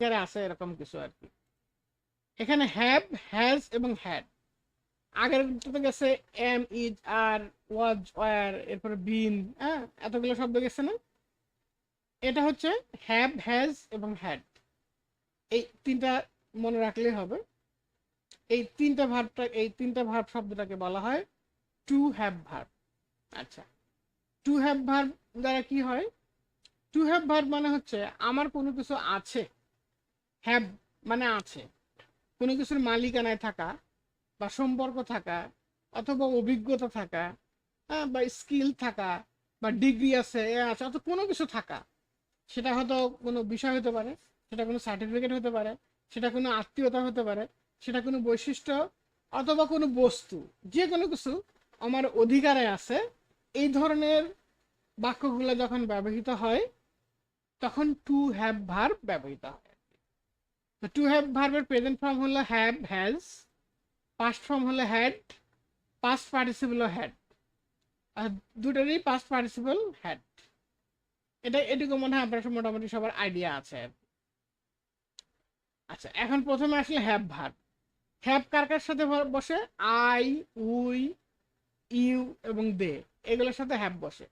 আছে এরকম কিছু আর কি। এখানে হ্যাভ, হ্যাজ এবং হ্যাড। আগের তো গেছে am, is, are, was, were, এরপরে বিন, হ্যাঁ, এতগুলো শব্দ গেছে না? এটা হচ্ছে হ্যাভ, হ্যাজ এবং হ্যাড, এই তিনটা মনে রাখলেই হবে। এই তিনটা ভার্ব শব্দটাকে বলা হয় টু হ্যাভ ভার্ব। আচ্ছা, টু হ্যাভ ভার্ব দ্বারা কি হয়? টু হ্যাভ ভার্ব মানে হচ্ছে আমার কোনো কিছু আছে, হ্যাভ মানে আছে, কোনো কিছুর মালিকানায় থাকা বা সম্পর্ক থাকা অথবা অভিজ্ঞতা থাকা, হ্যাঁ, বা স্কিল থাকা বা ডিগ্রি আছে, এ আছে, অথবা কোনো কিছু থাকা। সেটা হয়তো কোনো বিষয় হতে পারে, সেটা কোনো সার্টিফিকেট হতে পারে, সেটা কোনো আত্মীয়তা হতে পারে, সেটা কোনো বৈশিষ্ট্য অথবা কোনো বস্তু, যে কোনো কিছু আমার অধিকারে আছে। এই ধরনের বাক্যগুলো যখন ব্যবহৃত হয় তখন টু হ্যাভ ভার্ব ব্যবহৃত হয়। তো টু হ্যাভ ভার্বের প্রেজেন্ট ফর্ম হলো হ্যাভ, হ্যাজ, পাস্ট ফর্ম হলো হ্যাড, পাস্ট পার্টিসিপল হ্যাড, আর দুটোরই পাস্ট পার্টিসিপল হ্যাড। এটুকু মনে হয় আপনার মোটামুটি সবার আইডিয়া আছে। আচ্ছা, এখন প্রথমে আসলে হ্যাভ ভার্ব। হ্যাভ কার কার সাথে বসে? আই, উই, ইউ এবং দে, এগুলোর সাথে হ্যাভ বসে।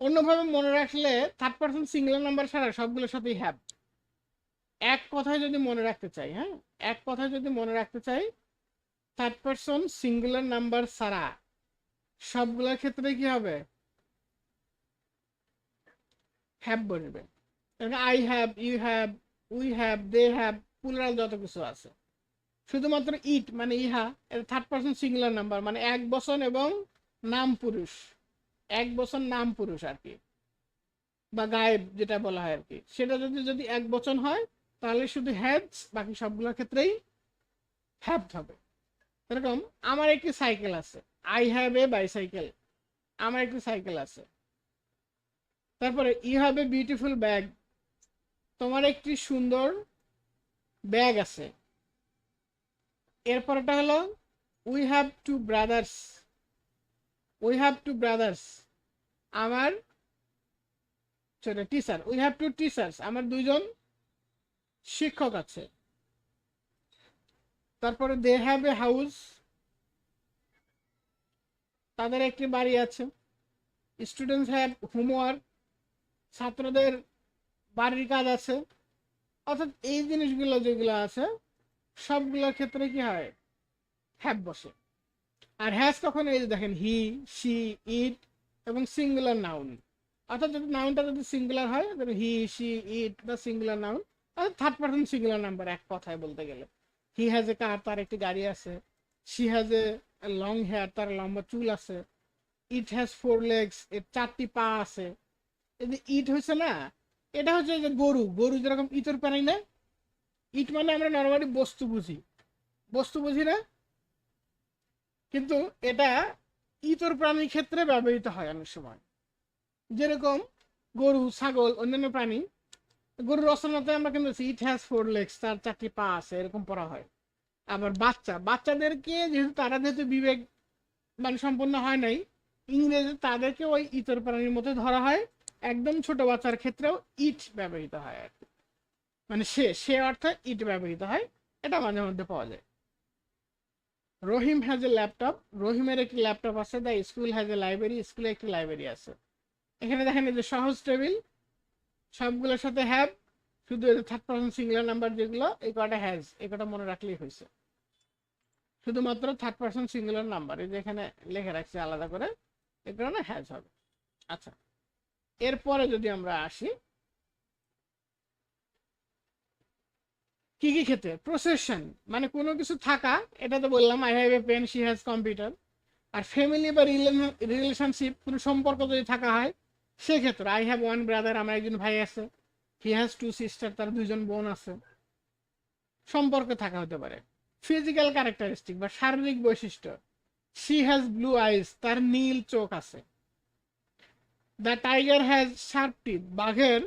অন্যভাবে মনে রাখলে থার্ড পারসন সিঙ্গুলার নাম্বার ছাড়া সবগুলোর সাথেই হ্যাভ। এক কথায় যদি মনে রাখতে চাই, হ্যাঁ, এক কথায় যদি মনে রাখতে চাই, থার্ড পারসন সিঙ্গুলার নাম্বার ছাড়া সবগুলোর ক্ষেত্রে কি হবে? হ্যাভ বসবে। I have, you have, we have, they have, plural যত কিছু আছে। শুধুমাত্র ইট মানে ইহা, এটা থার্ড পারসন সিঙ্গুলার নাম্বার, মানে এক বচন এবং নাম পুরুষ, এক বচন নাম পুরুষ আর কি, বা গায়েব যেটা বলা হয় আর কি, সেটা যদি যদি এক বচন হয় তাহলে শুধু হ্যাজ, বাকি সবগুলোর ক্ষেত্রেই হ্যাভ হবে। এরকম আমার একটি সাইকেল আছে, আই হ্যাভ এ বাইসাইকেল, আমার একটি সাইকেল আছে। তারপরে you have a beautiful bag, তোমার একটি সুন্দর ব্যাগ আছে। এরপরটা হলো we have two brothers, we have two brothers, আমার ছোট teacher, we have two teachers, আমার দুইজন শিক্ষক আছে। তারপরে দে হ্যাভ এ হাউস, তাদের একটি বাড়ি আছে। স্টুডেন্টস হ্যাভ হোমওয়ার্ক, ছাত্রদের বাড়ির কাজ আছে। অর্থাৎ এই জিনিসগুলো যেগুলো আছে সবগুলোর ক্ষেত্রে কি হয়? হ্যাভ বসে। আর হ্যাজ কখন? এই যে দেখেন, হি, সি, ইট এবং সিঙ্গুলার নাউন। অর্থাৎ যদি নাউনটা যদি সিঙ্গুলার হয়, হি, সি, ইট বা সিঙ্গুলার নাউন, অর্থাৎ থার্ড পারসন সিঙ্গুলার নাম্বার এক কথায় বলতে গেলে। হি হ্যাজ এ কার, তার একটি গাড়ি আছে। She has a long hair, তার লম্বা চুল আছে। ইট হ্যাজ ফোর লেগস, এর চারটি পা আছে। এই যে ইট হচ্ছে না, এটা হচ্ছে যে গরু, গরু যেরকম ইতর প্রাণী না। ইট মানে আমরা নর্মালি বস্তু বুঝি, বস্তু বুঝি না, কিন্তু এটা ইতর প্রাণীর ক্ষেত্রে ব্যবহৃত হয় অনেক সময়। যেরকম গরু, ছাগল, অন্যান্য প্রাণী। গরুর রচনাতে আমরা কিন্তু ইট হ্যাজ ফোর লেগস, তার চারটি পা আছে, এরকম পড়া হয়। আবার বাচ্চাদেরকে যেহেতু তারা যেহেতু বিবেক মানে সম্পন্ন হয় নাই, ইংরেজি তাদেরকে ওই ইতর প্রাণীর মধ্যে ধরা হয়। একদম ছোট বাচ্চার ক্ষেত্রেও ইট ব্যবহৃত হয় আর কি। মানে সে সে অর্থে ইট ব্যবহৃত হয়, এটা মাঝে মধ্যে পাওয়া যায়। রহিম হ্যাজ এ ল্যাপটপ, রহিমের একটি ল্যাপটপ আছে। The school has a library, স্কুলে একটি লাইব্রেরি আছে। এখানে দেখেন এই যে সহজ টেবিল, সবগুলোর সাথে হ্যাভ, শুধু থার্ড পারসন সিঙ্গুলার নাম্বার যেগুলো, এই কটা হ্যাজ, এই কটা মনে রাখলেই হয়েছে। শুধুমাত্র থার্ড পারসন সিঙ্গুলার নাম্বার, এই যে এখানে লিখে রাখছি আলাদা করে, এই কারণে হ্যাজ হবে। আচ্ছা, এরপরে যদি আমরা আসি কি কি ক্ষেত্রে প্রসেশন, মানে কোনো কিছু থাকা, এটা তো বললাম I have a pen, she has computer. আর ফ্যামিলি বা রিলেশনশিপ, কোনো সম্পর্ক যদি থাকা হয়, সেক্ষেত্রে আই হ্যাভ ওয়ান ব্রাদার, আমার একজন ভাই আছে। হি হ্যাজ টু সিস্টার, তার দুইজন বোন আছে। সম্পর্কে থাকা হতে পারে। ফিজিক্যাল ক্যারেক্টারিস্টিক বা শারীরিক বৈশিষ্ট্য, শি হ্যাজ ব্লু আইস, তার নীল চোখ আছে। The tiger has sharp teeth, বাঘের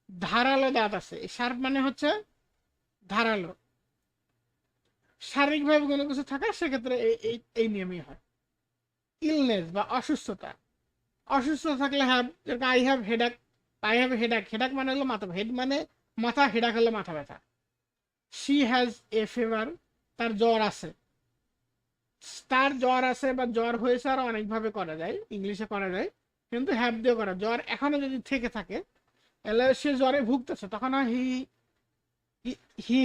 ধারালো দাঁত আছে। এই শার্প মানে হচ্ছে ধারালো। শারীরিকভাবে কোনো কিছু থাকা, সেক্ষেত্রে এই নিয়মই হয়। ইলনেস বা অসুস্থতা, অসুস্থ থাকলে হ্যাভ, যেরকম আই হ্যাভ হেডাক, আই হ্যাভ হেডাক, হেডাক মানে হলো মাথা, হেড মানে মাথা হেডা করলে মাথা ব্যথা। শি হ্যাজ এ ফিভার, তার জ্বর আছে। তার জ্বর আছে বা জ্বর হয়েছে আরো অনেকভাবে করা যায়, ইংলিশে করা যায়, কিন্তু হ্যাভ দিয়ে করা। জ্বর এখনো যদি থেকে থাকে তাহলে সে জ্বরে ভুগতেছে, তখন he he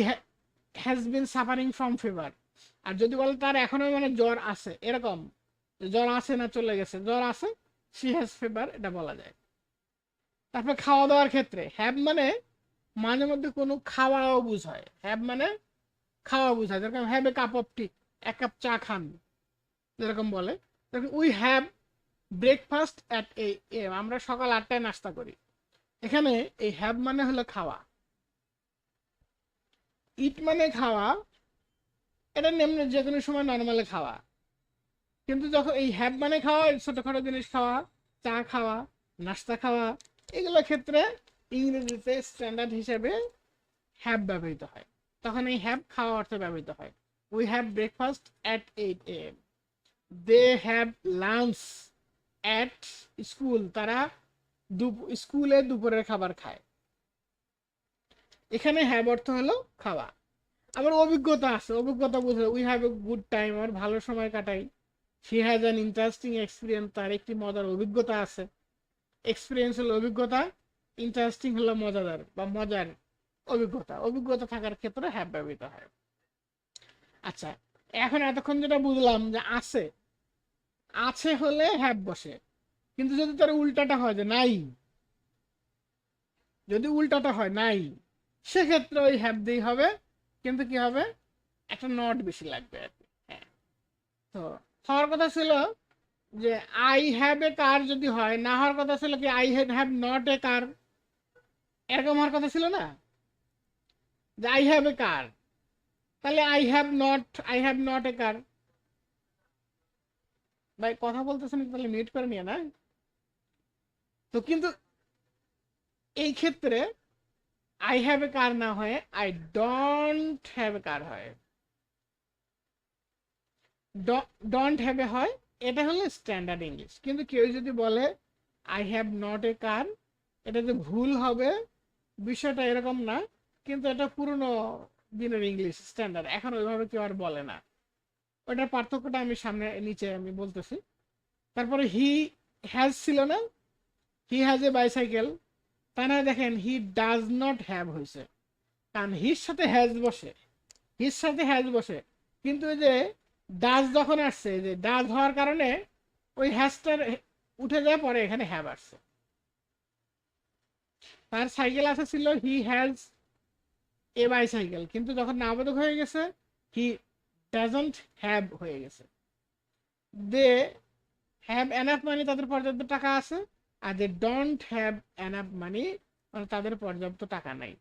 has been suffering from fever. আর যদি বলে তার এখনো মানে জ্বর আছে, এরকম জ্বর আছে না চলে গেছে, জ্বর আছে, শি হ্যাজ ফিভার, এটা বলা যায়। তারপর খাওয়া দাওয়ার ক্ষেত্রে হ্যাভ মানে মাঝে মধ্যে কোনো খাওয়াও বুঝায়। হ্যাভ মানে খাওয়া বুঝায়, যেরকম হ্যাভ এ কাপ অফ টি, এক কাপ চা খান, যেরকম বলে। We have breakfast at 8 AM, আমরা সকাল 8টায় নাস্তা করি। এখানে এই হ্যাভ মানে হলো খাওয়া, ইট মানে খাওয়া, এটা এমনি যে কোনো সময় নর্মালে খাওয়া। কিন্তু যখন এই হ্যাভ মানে খাওয়া, ছোটখাটো জিনিস খাওয়া, চা খাওয়া, নাস্তা খাওয়া, এগুলো ক্ষেত্রে ইংরেজিতে স্ট্যান্ডার্ড হিসেবে হ্যাভ ব্যবহৃত হয়। তখন এই হ্যাভ খাওয়া অর্থে ব্যবহৃত হয়। We have breakfast at 8 AM, they have lunch at school, তারা স্কুলে দুপুরের খাবার খায়। এখানে হ্যাভ অর্থ হলো খাওয়া। আবার অভিজ্ঞতা আছে, অভিজ্ঞতা বুঝে we have a good time, আমার ভালো সময় কাটাই। She has an interesting experience, তার একটি মজার অভিজ্ঞতা আছে। এক্সপিরিয়েন্স হলো অভিজ্ঞতা, ইন্টারেস্টিং হলো মজাদার বা মজার অভিজ্ঞতা। অভিজ্ঞতা থাকার ক্ষেত্রে হ্যাভ ব্যবহৃত হয়। আচ্ছা, এখন এতক্ষণ যেটা বুঝলাম যে আছে, আছে হলে হ্যাভ বসে। কিন্তু যদি তার উল্টাটা হয় যে নাই, যদি উল্টাটা হয় নাই, সেক্ষেত্রে ওই হ্যাভ দিয়েই হবে, কিন্তু কি হবে, একটা নট বেশি লাগবে আর কি। হ্যাঁ, তো হওয়ার কথা ছিল যে আই হ্যাভ এ কার, যদি হয়, না হওয়ার কথা ছিল কি আই হ্যাভ নট এ কার, এরকম হওয়ার কথা ছিল না, যে আই হ্যাভ এ কার, তাহলে আই হ্যাভ নট এ কার। ভাই কথা বলতেছেন, তাহলে মিউট করে নিয়ে না। তো কিন্তু এই ক্ষেত্রে আই হ্যাভ এ কার না হয়ে আই ডোন্ট হ্যাভ এ কার হয়, ডোন্ট হ্যাভ এ হয়। এটা হলো স্ট্যান্ডার্ড ইংলিশ। কিন্তু কেউ যদি বলে আই হ্যাভ নট এ কার, এটা যে ভুল হবে বিষয়টা এরকম না, কিন্তু এটা পুরনো দিনের ইংলিশ স্ট্যান্ডার্ড, এখন ওইভাবে কেউ আর বলে না। ওটার পার্থক্যটা আমি সামনে নিচে আমি বলতেছি। তারপরে হি হ্যাজ ছিল না, হি হ্যাজ এ বাইসাইকেল, তাই না? দেখেন হি ডাজ নট হ্যাভ হয়েছে, কারণ হির সাথে হ্যাজ বসে, হির সাথে হ্যাজ বসে। কিন্তু ওই যে ডাজ যখন আসছে, যে ডাজ হওয়ার কারণে ওই হ্যাজটার উঠে যায়, পরে এখানে হ্যাভ আসছে। তার সাইকেল আছে ছিল, হি হ্যাজ এ বাইসাইকেল, কিন্তু যখন নাবাদক হয়ে গেছে হি ডাজন্ট হ্যাভ হয়ে গেছে। দে হ্যাভ এনাফ মানি, তাদের পর্যাপ্ত টাকা আছে। আর they don't have enough money, মানে তাদের পর্যাপ্ত টাকা নাই।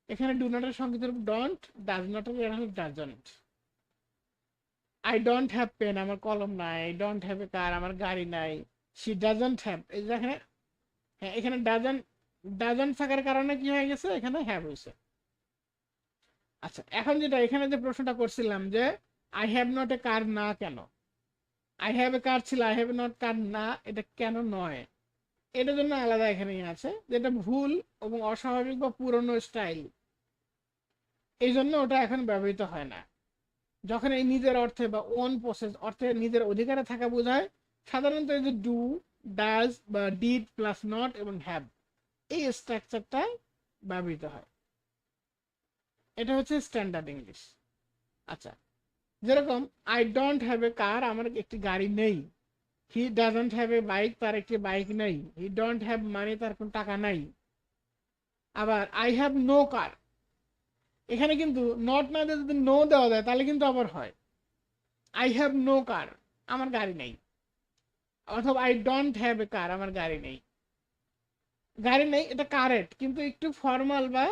এখানে ডু নটের সংকেত রূপ ডোন্ট, ডাজ নটের এটা হলো doesn't. I don't have pen, আমার কলম নাই। I don't have a car, আমার গাড়ি নাই। শি ডাজন্ট হ্যাভ, এই যে এখানে, হ্যাঁ এখানে ডাজন্ট, ডাজন্ট থাকার কারণে কি হয়ে গেছে, এখানে হ্যাভ হয়েছে। আচ্ছা, এখন যেটা এখানে যে প্রশ্নটা করছিলাম যে আই হ্যাভ নট এ কার না কেন, আই হ্যাভ এ কার ছিল, আই হ্যাভ নট কার না, এটা কেন নয়, এটার জন্য আলাদা এখানেই আছে, যেটা ভুল এবং অস্বাভাবিক বা পুরনো স্টাইল, এই জন্য ওটা এখন ব্যবহৃত হয় না। যখন এই নিজের অর্থে বা ওন প্রসেস অর্থে নিজের অধিকারে থাকা বোঝায়, সাধারণত এই যে ডু, ডাজ বা ডিড প্লাস নট এবং হ্যাভ, এই স্ট্রাকচারটা ব্যবহৃত হয়। এটা হচ্ছে স্ট্যান্ডার্ড ইংলিশ। আচ্ছা, যেরকম I don't have a car, আমার একটি গাড়ি নেই। He doesn't have a bike, তার একটি বাইক নেই। হি ডোন্ট হ্যাভ মানি, তার কোনো টাকা নাই। আবার আই হ্যাভ নো কার, এখানে কিন্তু নট না দিয়ে যদি নো দেওয়া যায় তাহলে কিন্তু আবার হয় আই হ্যাভ নো কার, আমার গাড়ি নেই। অথবা I don't have a car, আমার গাড়ি নেই। গাড়ি নেই এটা কারেক্ট, কিন্তু একটু ফর্মাল বা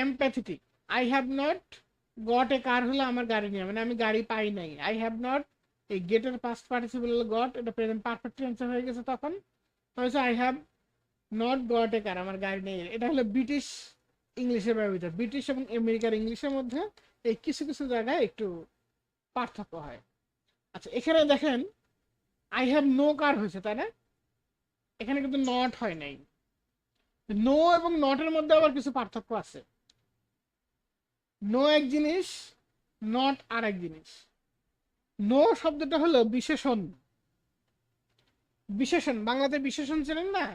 empathetic. I have not got a car হলো আমার গাড়ি নেই, মানে আমি গাড়ি পাই নাই। আই হ্যাভ নট, এই গেটের পাস্ট পার্টিসিপল হলো গট, এটা প্রেজেন্ট পারফেক্ট টেন্সে হয়ে গেছে, তখন হয়েছে I have not got a car, আমার গাড়ি নেই। এটা হলো ব্রিটিশ ইংলিশে ব্যবহৃত। ব্রিটিশ এবং আমেরিকার ইংলিশের মধ্যে এই কিছু কিছু জায়গায় একটু পার্থক্য হয়। আচ্ছা, এখানে দেখেন আই হ্যাভ নো কার হয়েছে, তাই না? এখানে কিন্তু নট হয় নাই। নো এবং নটের মধ্যে আবার কিছু পার্থক্য আছে। নো এক জিনিস, নট আর এক জিনিস। নো শব্দটা হলো বিশেষণ। বিশেষণ বাংলাতে বিশেষণ চেনেন না,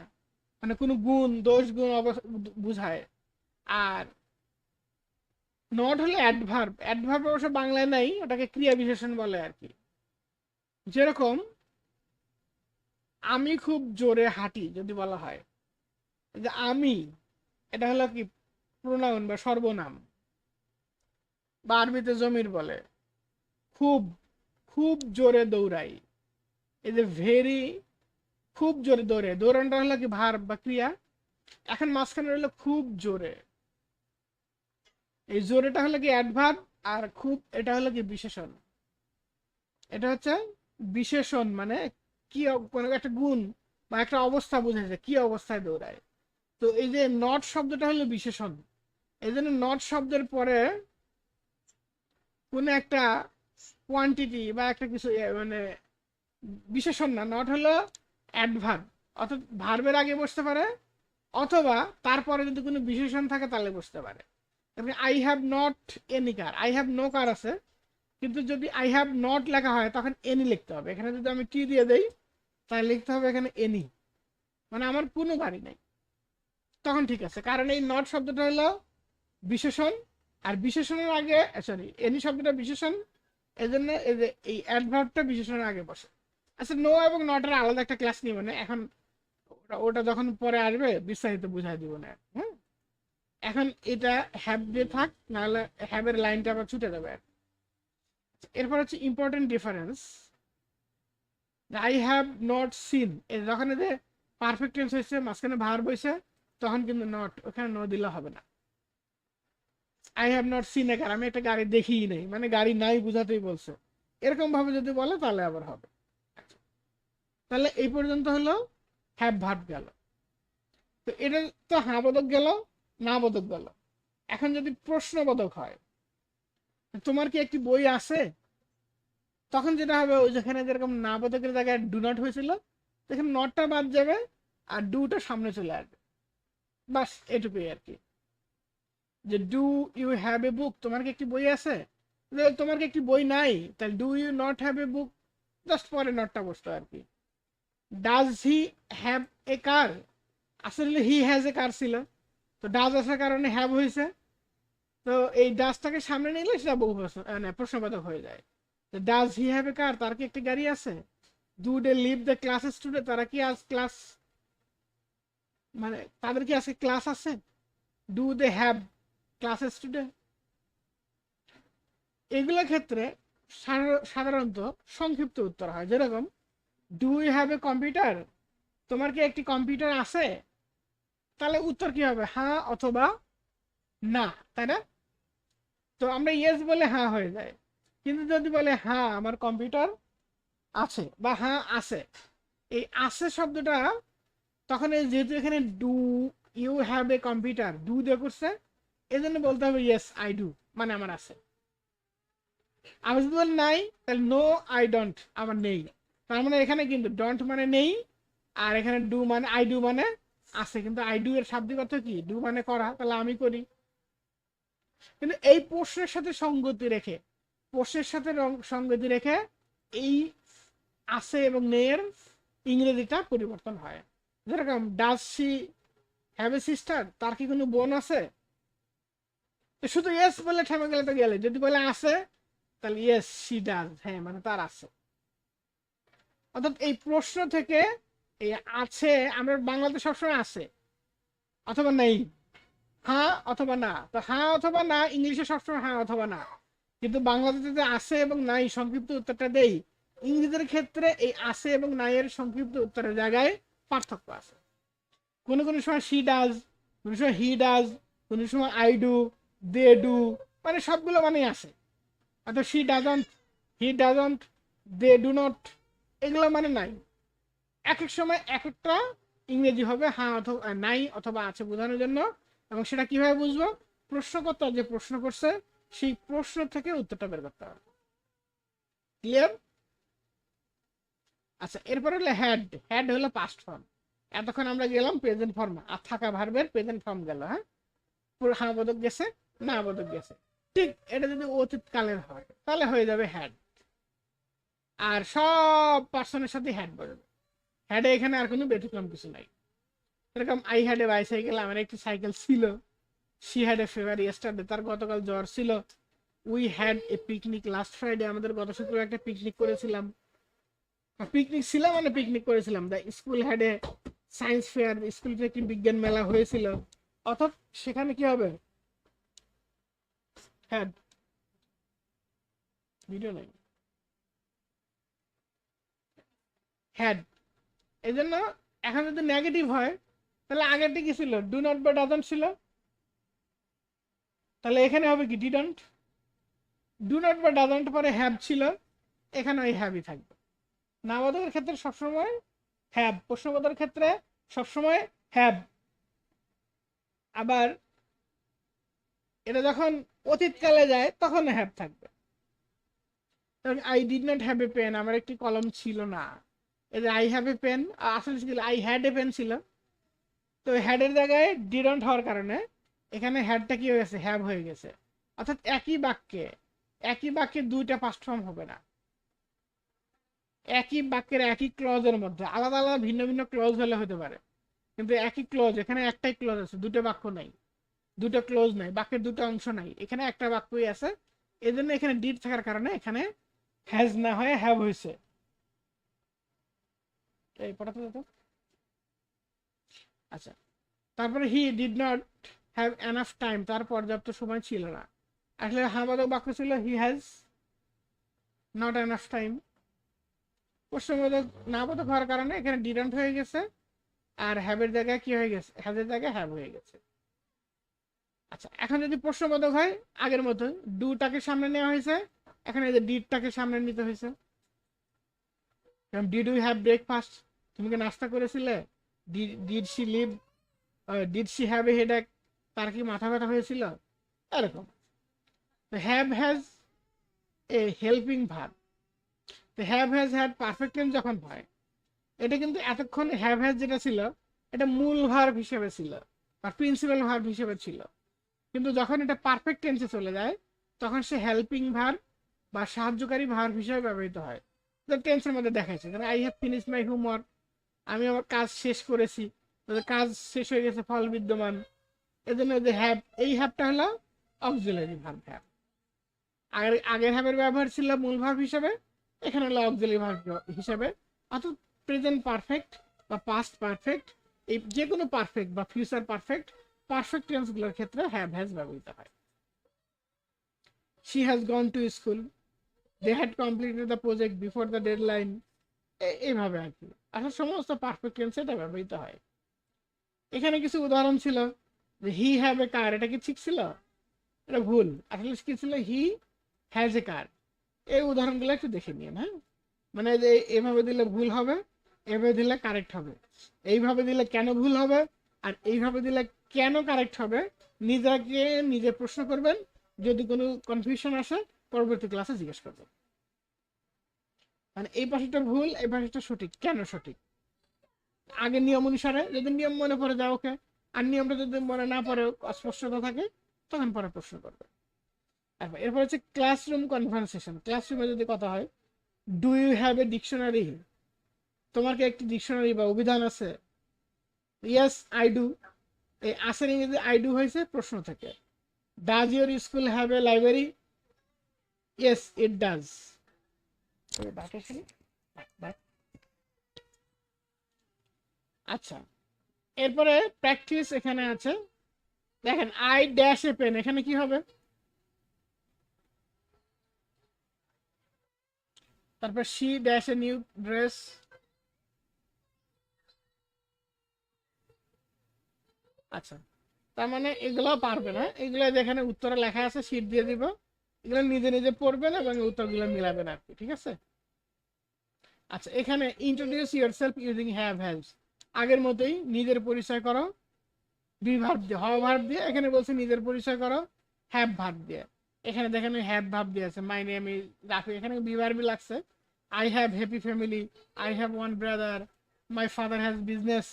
মানে কোনো গুণ, দোষ, গুণ বুঝায়। আর নট হলো অ্যাডভার্ব। অ্যাডভার্ব অবশ্য বাংলায় নাই, ওটাকে ক্রিয়া বিশেষণ বলে আর কি। যেরকম আমি খুব জোরে হাঁটি যদি বলা হয়, যে আমি, এটা হলো কি প্রোনাউন বা সর্বনাম, বা আরবিতে জমির বলে। খুব, খুব জোরে দৌড়াই, এই যে ভেরি, খুব জোরে দৌড়ে, দৌড়ানোটা হলো কি ভার্ব বা ক্রিয়া। এখন মাঝখানে হলো খুব জোরে, এই জোরেটা হলো কি অ্যাডভার্ব, আর খুব এটা হলো কি বিশেষণ। এটা হচ্ছে বিশেষণ, মানে কি কোনো একটা গুণ বা একটা অবস্থা বোঝাচ্ছে, কি অবস্থায় দৌড়ায়। তো এই যে নট শব্দটা হলো বিশেষণ। এই জন্য নট শব্দের পরে কোনো একটা কোয়ান্টিটি বা একটা কিছু মানে বিশেষণ না, নট হলো অ্যাডভার্ব, অর্থাৎ ভার্বের আগে বসতে পারে, অথবা তারপরে যদি কোনো বিশেষণ থাকে তাহলে বসতে পারে। I have not any car, I have no car আছে, কিন্তু যদি আই হ্যাভ নট লেখা হয় তখন এনি লিখতে হবে। এখানে যদি আমি টি দিয়ে দেই তাহলে লিখতে হবে এখানে এনি, মানে আমার কোনো গাড়ি নেই, তখন ঠিক আছে। কারণ এই নট শব্দটা হলো বিশেষণ, আর বিশেষণের আগে, সরি, এনি শব্দটা বিশেষণ, এই জন্য এই যে এই অ্যাডভার্বটা বিশেষণের আগে বসে। আচ্ছা, নো এবং নটের আলাদা একটা ক্লাস নিব না এখন, ওটা যখন পরে আসবে বিস্তারিত বুঝাই দিব না। হ্যাঁ, এখন এটা হ্যাভ দিয়ে থাক, নাহলে হ্যাভের লাইনটা আবার ছুটে যাবে। এরপর হচ্ছে important difference, I have not seen, যখন এদের পারফেক্ট টেন্স হয়েছে, মাঝখানে ভার্ব হয়েছে, তখন কিন্তু নট, ওখানে নো দিলে হবে না। আই হ্যাভ নট সিন এ কার, আমি একটা গাড়ি দেখিই নাই, মানে গাড়ি নাই বুঝাতেই বলছে, এরকম ভাবে যদি বলে তাহলে আবার হবে। তাহলে এই পর্যন্ত হলো হ্যাভ ভার্ব গেল। তো এটা তো হ্যাঁ বোধক গেল, না বোধক গেল। এখন যদি প্রশ্নবোধক হয়, তোমার কি একটি বই আছে, তখন যেটা হবে, ওই যেখানে যেরকম না বোধকের জায়গায় ডু নট হয়েছিল, এখানে নটটা বাদ যাবে আর ডুটা সামনে চলে আসবে, বাস এটুকুই আর কি। যে ডু ইউ হ্যাভ এ বুক, তোমার কি একটি বই আছে, তোমার কি একটি বই নাই, তাহলে do you not have a book, just পরে নটটা বসতো আর কি। ডাজ হি হ্যাভ এ কার, আসলে হি হ্যাজ এ কার ছিল, তো ডাজ আসার কারণে হ্যাভ হয়েছে, তো এই ডাজটাকে সামনে নিলে সেটা বহু মানে প্রশ্নবোধক হয়ে যায়। ডাজ হি হ্যাভ এ কার, তার কি একটি গাড়ি আছে। Do they live the class student, তারা কি আজ ক্লাস, মানে তাদের কি আজকে ক্লাস আছে। Do they have class student. এগুলোর ক্ষেত্রে সাধারণত সংক্ষিপ্ত উত্তর হয়, যেরকম do you have a computer, তোমার কি একটি কম্পিউটার আছে, তাহলে উত্তর কি হবে, হ্যাঁ অথবা না, তাই না। তো আমরা ইয়েস বলে হ্যাঁ হয়ে যায়, কিন্তু যদি বলে হ্যাঁ আমার কম্পিউটার আছে বা হ্যাঁ আছে, এই আছে শব্দটা তখন যেহেতু এখানে do you have a computer do দিয়ে করছে, এই জন্য বলতে হবে ইয়েস আই ডু, মানে আমার আছে। আমি যদি বলি নাই, তাহলে নো আই ডোন্ট, আমার নেই। তার মানে এখানে কিন্তু ডোন্ট মানে নেই, আর এখানে ডু মানে আই ডু মানে আছে, কিন্তু আই ডু এর শাব্দিক অর্থ কি, ডু মানে করা, তাহলে আমি করি। কিন্তু এই প্রশ্নের সাথে সঙ্গতি রেখে, প্রশ্নের সাথে সঙ্গতি রেখে এই আছে এবং নেয়ের ইংরেজিটা পরিবর্তন হয়। যেরকম does she have a sister, তার কি কোনো বোন আছে, তো শুধু ইয়েস বলে থেমে গেলে তো গেলে, যদি বলে আছে তাহলে ইয়েস শি ডাজ, হ্যাঁ মানে তার আছে। অর্থাৎ এই প্রশ্ন থেকে এই আছে, আমরা বাংলাতে সবসময় আছে অথবা নেই, হ্যাঁ অথবা না, তো হ্যাঁ অথবা না ইংলিশে সবসময় হ্যাঁ অথবা না, কিন্তু বাংলাতে যদি আছে এবং নাই সংক্ষিপ্ত উত্তরটা দেই, ইংরেজির ক্ষেত্রে এই আছে এবং নাই এর সংক্ষিপ্ত উত্তরের জায়গায় পার্থক্য আছে। কোনো কোনো সময় শি ডাজ, কোনো সময় হি ডাজ, কোনো সময় আই ডু, দে ডু, মানে সবগুলো মানেই আছে। অর্থাৎ she doesn't, he doesn't, they do not, এগুলো মানে নাই। এক এক সময় এক একটা ইংরেজি হবে হ্যাঁ অথবা নাই অথবা আছে বোঝানোর জন্য, এবং সেটা কিভাবে বুঝবো, প্রশ্নকর্তা যে প্রশ্ন করছে সেই প্রশ্ন থেকে উত্তরটা বের করতে হবে। ক্লিয়ার? আচ্ছা, এরপর হলো হ্যাড। হ্যাড হলো পাস্ট ফর্ম। এতক্ষণ আমরা গেলাম প্রেজেন্ট ফর্ম, আর থাকা ভার্বের প্রেজেন্ট ফর্ম গেল। হ্যাঁ, পুরো হ্যাঁ বোধক গেছে, না বোধক গেছে। ঠিক এটা যদি অতীত কালের হয় তাহলে হয়ে যাবে হ্যাড, আর সব পার্সনের সাথে হ্যাড বসবে। হ্যাডে এখানে আর কোনো ব্যতিক্রম কিছু নাই। এরকম আই হ্যাড এ বাইসাইকেল, আমার একটি সাইকেল ছিল। She had a fever yesterday, তার গতকাল জ্বর ছিল। We had a picnic last Friday, আমাদের গত শুক্রবার একটা পিকনিক করেছিলাম। পিকনিক ছিল মানে পিকনিক করেছিলাম। The school had a science fair, স্কুলতে একটি বিজ্ঞান মেলা হয়েছিল। অর্থাৎ সেখানে কি হবে, হ্যাড। ভিডিও নাই, হ্যাড। এই জন্য এখন যদি নেগেটিভ হয় তাহলে আগেরটা কি ছিল, ডু নট বা ডাজন্ট ছিল, তাহলে এখানে হবে কি ডিডন্ট। ডু নট বা ডাজন্ট পরে হ্যাভ ছিল, এখানে ওই হ্যাভই থাকবে। নামবোধকের ক্ষেত্রে সবসময় হ্যাভ, প্রশ্নবোধকের ক্ষেত্রে সবসময় হ্যাভ। আবার এটা যখন অতীতকালে যায় তখন হ্যাভ থাকবে। I did not have a pen, আমার একটি কলম ছিল না। এই যে আই হ্যাভ এ পেন, আসলে ছিল আই হ্যাড এ পেন ছিল। তো হ্যাডের জায়গায় ডিডন্ট হওয়ার কারণে এখানে হ্যাডটা কি হয়ে গেছে, হ্যাভ হয়ে গেছে। অর্থাৎ একই বাক্যে দুইটা পাস্ট ফর্ম হবে না। একই বাক্যের একই ক্লজের মধ্যে আলাদা আলাদা ভিন্ন ভিন্ন ক্লজ হলে হতে পারে, কিন্তু একই ক্লজ, এখানে একটাই ক্লজ আছে, দুটো বাক্য নাই, দুটো ক্লজ নাই, বাক্যের দুটো অংশ নাই, এখানে একটা বাক্যই আছে। এই জন্য এখানে ডিড থাকার কারণে এখানে হ্যাজ না হয়ে হ্যাভ হয়েছে। এই পড়াতে তো আচ্ছা। তারপরে he did not have enough time, তার পর্যাপ্ত সময় ছিল না। আসলে হাবাদক বাক্য ছিল he has not enough time. প্রশ্নবোধক নাবোধক হওয়ার কারণে এখানে ডিডন্ট হয়ে গেছে, আর হ্যাভের জায়গায় কি হয়ে গেছে, হ্যাজের জায়গায় হ্যাভ হয়ে গেছে। আচ্ছা, এখন যদি প্রশ্নবোধক হয় আগের মতো ডুটাকে সামনে নেওয়া হয়েছে, এখানে এই যে ডিডটাকে সামনে নিতে হয়েছে। ডিড ইউ হ্যাভ ব্রেকফাস্ট, তুমি কি নাস্তা করেছিলে। Did she leave, did she have a headache, তার কি মাথা ব্যথা হয়েছিল, এরকম। Have has a helping verb. Have has had perfect tense যখন হয়, এটা কিন্তু এতক্ষণ হ্যাভ হ্যাজ যেটা ছিল এটা মূল ভার্ব হিসেবে ছিল বা প্রিন্সিপাল ভার্ব হিসেবে ছিল, কিন্তু যখন এটা পারফেক্ট টেন্সে চলে যায় তখন সে হেল্পিং ভার্ব বা সাহায্যকারী ভার্ব হিসেবে ব্যবহৃত হয়। টেন্সের মধ্যে দেখাচ্ছে, কারণ I have finish my homework, আমি আমার কাজ শেষ করেছি, কাজ শেষ হয়ে গেছে, ফল বিদ্যমান। এজন্য যে হ্যাভ, এই হ্যাভটা হলো অক্সিলারি ভার্ব। হ্যাভ আগের হ্যাভের ব্যবহার ছিল মূল ভার্ব হিসেবে, এখানে হলো অক্সিলারি ভার্ব হিসেবে। অর্থাৎ প্রেজেন্ট পারফেক্ট বা পাস্ট পারফেক্ট, এই যে কোনো পারফেক্ট বা ফিউচার পারফেক্ট টেন্সগুলোর ক্ষেত্রে হ্যাভ হ্যাজ ব্যবহৃত হয়। She has gone to school, they had completed the project before the deadline, এইভাবে আর কি। আসলে সমস্ত পারফেক্ট টেন্সে এটা ব্যবহৃত হয়। এখানে কিছু উদাহরণ ছিল যে হি হ্যাভ এ কার, এটা কি ঠিক ছিল, এটা ভুল। আসলে কি ছিল, হি হ্যাজ এ কার। এই উদাহরণগুলো একটু দেখে নিন। হ্যাঁ, মানে যে এভাবে দিলে ভুল হবে, এভাবে দিলে কারেক্ট হবে, এইভাবে দিলে কেন ভুল হবে, আর এইভাবে দিলে কেন কারেক্ট হবে, নিজেকে নিজে প্রশ্ন করবেন। যদি কোনো কনফিউশন আসে পরবর্তী ক্লাসে জিজ্ঞেস করবেন। মানে এই পাশেটা ভুল, এই পাশেটা সঠিক, কেন সঠিক। আগে নিয়ম অনুসারে যদি নিয়ম মনে পড়ে যায় ওকে, আর নিয়মটা যদি মনে না পড়ে, অস্পষ্টতা থাকে, তখন পরে প্রশ্ন করবে। এরপর হচ্ছে ক্লাসরুম কনভারসেশন। ক্লাসরুমে যদি কথা হয়, do you have a dictionary, তোমার কি একটি ডিকশনারি বা অভিধান আছে। ইয়েস আই ডু, এই আসের ইংরেজি আই ডু হয়েছে প্রশ্ন থেকে। Does your school have a library, yes it does. আচ্ছা, এরপরে প্র্যাকটিস এখানে আছে। দেখেন আই ড্যাশ এ পেন, এখানে কি হবে, তারপর she dash a new dress. আচ্ছা, তার মানে এগুলো পারবে না, এগুলো যেখানে উত্তরে লেখা আছে শীট দিয়ে দিব, এগুলো নিজে নিজে পড়বেন এবং উত্তরগুলো মিলাবেন আর কি, ঠিক আছে। আচ্ছা, এখানে introduce yourself using have has, আগের মতোই নিজের পরিচয় করো বি ভার্ব দিয়ে, হওয়া ভার্ব দিয়ে। এখানে বলছে নিজের পরিচয় করো হ্যাভ ভার্ব দিয়ে। এখানে দেখেন হ্যাভ ভার্ব দিয়েছে, মাই নেম ইজ রাফি, এখানে বি ভার্বই লাগছে। I have happy family, I have one brother, my father has business,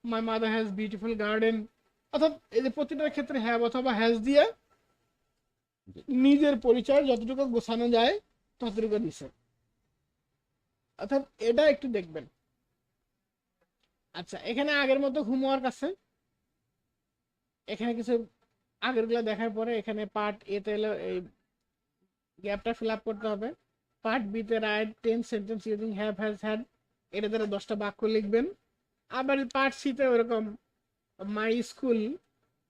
my mother has beautiful garden. অর্থাৎ এই যে প্রতিটার ক্ষেত্রে হ্যাভ অথবা হ্যাজ দিয়ে নিজের পরিচয় যতটুকু গোছানো যায় ততটুকু দিছে। অর্থাৎ এটা একটু দেখবেন। আচ্ছা, এখানে আগের মতো হোমওয়ার্ক আছে। এখানে কিছু আগেরগুলো দেখার পরে এখানে পার্ট এতে এলো এই গ্যাপটা ফিল আপ করতে হবে। পার্ট বিতে right 10 sentence using have has had, এটা দ্বারা 10টা বাক্য লিখবেন। আবার পার্ট সিতে ওরকম মাই স্কুল,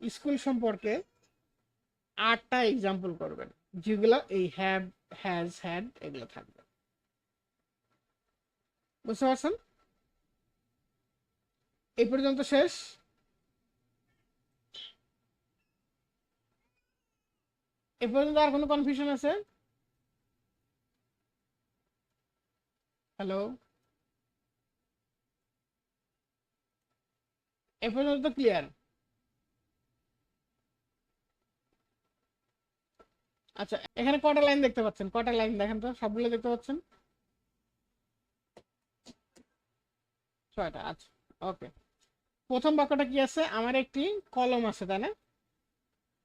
স্কুল সম্পর্কে 8টা এক্সাম্পল করবেন, যেগুলো এই হ্যাভ হ্যাজ হ্যাড এগুলো থাকবে। বুঝতে পারছেন? এই পর্যন্ত শেষ। এ পর্যন্ত আর কোনো কনফিউশন আছে? হ্যালো, এ পর্যন্ত তো ক্লিয়ার? আচ্ছা, এখানে কটা লাইন দেখতে পাচ্ছেন? কটা লাইন দেখেন তো, সবগুলো দেখতে পাচ্ছেন? 6টা। আচ্ছা, ওকে। প্রথম বাক্যটা কি আছে? আমার একটি কলম আছে, তাই না?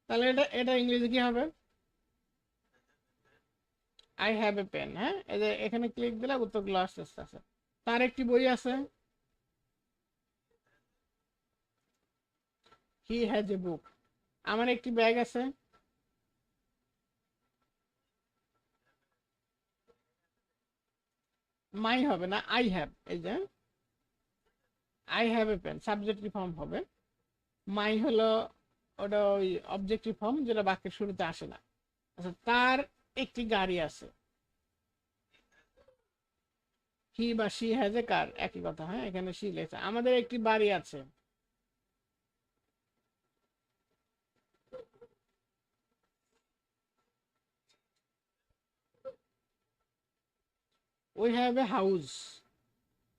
তাহলে এটা এটা ইংরেজি কি হবে? I have a pen. হ্যাঁ, এই যে এখানে ক্লিক দিলে উত্তরগুলো আস্তে আস্তে আছে। তার একটি বই আছে, হি হ্যাজ এ বুক। আমার একটি ব্যাগ আছে, মাই হবে না, আই হ্যাভ। এই যে I have a pen subjective form হবে, মাই হলো ওটা ওই অবজেক্টিভ ফর্ম যেটা বাক্যের শুরুতে আসে না। আচ্ছা, তার একটি গাড়ি আছে, হি বা শি হ্যাজ এ কার, একই কথা। হ্যাঁ, এখানে শি লেখা। আমাদের একটি বাড়ি আছে, we have a house.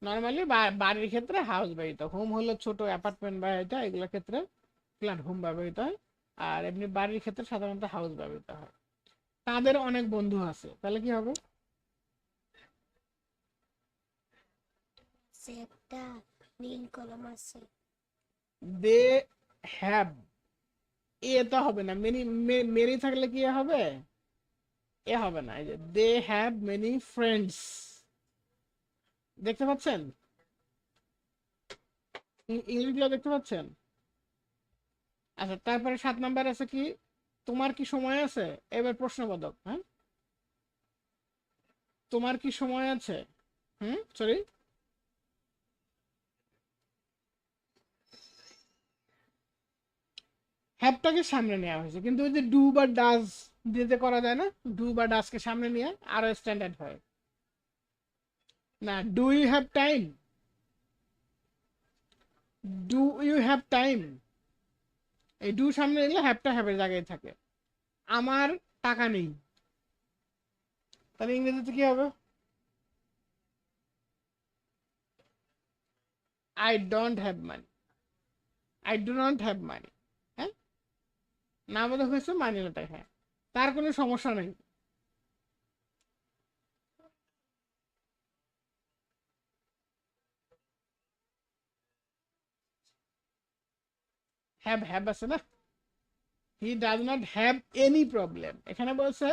Normally বাড়ির ক্ষেত্রে হাউস ব্যবহৃত, হোম হলো ছোট অ্যাপার্টমেন্ট বা এটা, এগুলোর ক্ষেত্রে ফ্ল্যাট হোম ব্যবহৃত হয়। আর এমনি বাড়ির ক্ষেত্রে সাধারণত হাউস ব্যবহৃত হয়। তাদের অনেক বন্ধু আছে, তাহলে কি হবে? একটা নীল কলম আছে। দে হ্যাভ, এ তো হবে না, মেনি মেনি থাকলে কি হবে? এ হবে না। এই যে দে হ্যাভ মেনি ফ্রেন্ডস, দেখতে পাচ্ছেন? ইংলিশগুলো দেখতে পাচ্ছেন? আচ্ছা, তারপরে 7 নাম্বার আছে কি, তোমার কি সময় আছে? এবার প্রশ্নবোধক। হ্যাঁ, তোমার কি সময় আছে? সরি, হ্যাভটাকে সামনে নেওয়া হয়েছে, কিন্তু ওই যে ডু বা ডাজ দিতে করা যায় না? ডু বা ডাজকে সামনে নিয়ে আরো স্ট্যান্ডার্ড হয় না। Do you have time, do you have time, এই ডু সামনে নিলে হ্যাভটা হ্যাভের জায়গায় থাকে। আমার টাকা নেই, তাহলে ইংরেজিতে কি হবে? I don't have money, I do not have money. হ্যাঁ, না বোধ হয়েছে মানি নটাই। হ্যাঁ, তার কোনো সমস্যা নেই। হ্যাভ হ্যাভ আছে না, he does not have any problem. এখানে বলছে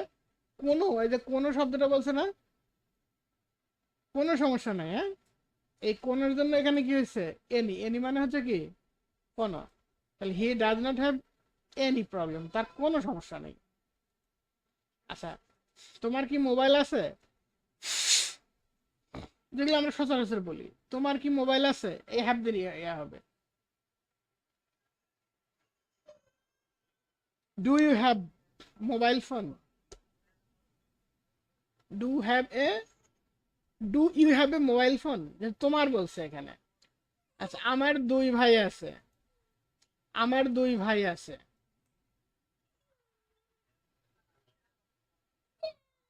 কোনো, এই যে কোনো শব্দটা বলছে না, কোনো সমস্যা নাই। হ্যাঁ, এই কোনোর জন্য এখানে কি হয়েছে? এনি। এনি মানে হচ্ছে কি? কোনো। তাহলে he does not have any problem, তার কোনো সমস্যা নেই। আচ্ছা, তোমার কি মোবাইল আছে? যেগুলো আমরা সচরাচর বলি, তোমার কি মোবাইল আছে, এই হ্যাভ দিয়ে ইয়া হবে। Do you have mobile phone? Do have a, do you have a mobile phone, তোমার বলছে এখানে। আচ্ছা, আমার দুই ভাই আছে, আমার দুই ভাই আছে।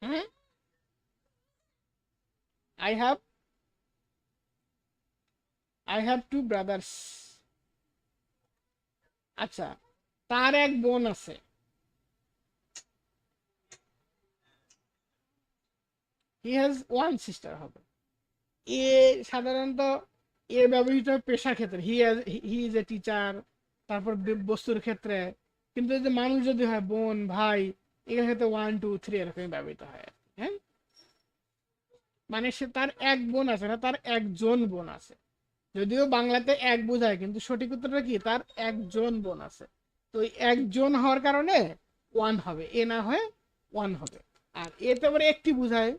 হ্যাঁ, I have, I have two brothers. আচ্ছা, তার এক বোন আছে, হি হ্যাজ ওয়ান সিস্টার হবে। এ সাধারণত এ ব্যবহৃত হয় পেশার ক্ষেত্রে, হি ইজ এ টিচার, তারপর বস্তুর ক্ষেত্রে। কিন্তু এই যে মানুষ যদি হয় বোন ভাই, এগুলোর ক্ষেত্রে 1 2 3 এরকমই ব্যবহৃত হয় আর কি, হ্যাঁ। মানে সে তার এক বোন আছে না, তার একজন বোন আছে। যদিও বাংলাতে এক বোঝায়, কিন্তু সঠিক উত্তরটা কি, তার একজন বোন আছে। তো ওই একজন হওয়ার কারণে 1 হবে, এ না হয়ে 1 হবে। আর এতে আবার একটি বোঝায়,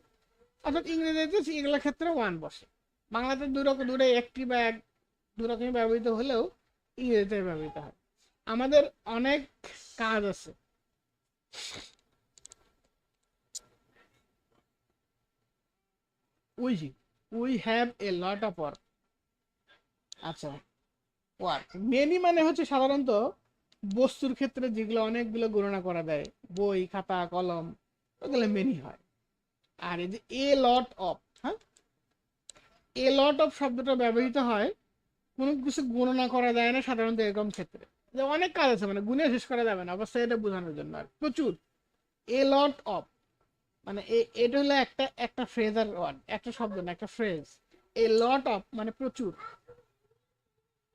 অর্থাৎ ইংরেজিতে এগুলোর ক্ষেত্রে 1 বসে। বাংলাতে দুটো একটি বা এক দুরকমই ব্যবহৃত হলেও ইংরেজিতে ব্যবহৃত হয়। আমাদের অনেক কাজ আছে। We have A lot of work. আচ্ছা, ওয়ার্ক মেনি মানে হচ্ছে সাধারণত বস্তুর ক্ষেত্রে যেগুলো অনেকগুলো গণনা করা দেয়, বই খাতা কলম, ওগুলো মেনি হয়। আর এই যে এ লট অফ, হ্যাঁ, এ লট অফ শব্দটা ব্যবহৃত হয় কোনো কিছু গণনা করা যায় না সাধারণত এরকম ক্ষেত্রে, যে অনেক কাজ আছে মানে গুণে শেষ করা যাবে না, অবশ্যই এটা বোঝানোর জন্য আর প্রচুর। এ লট অফ মানে এটা হলো একটা একটা ফ্রেজার ওয়ার্ড, একটা শব্দ না, একটা ফ্রেজ। এ লট অফ মানে প্রচুর।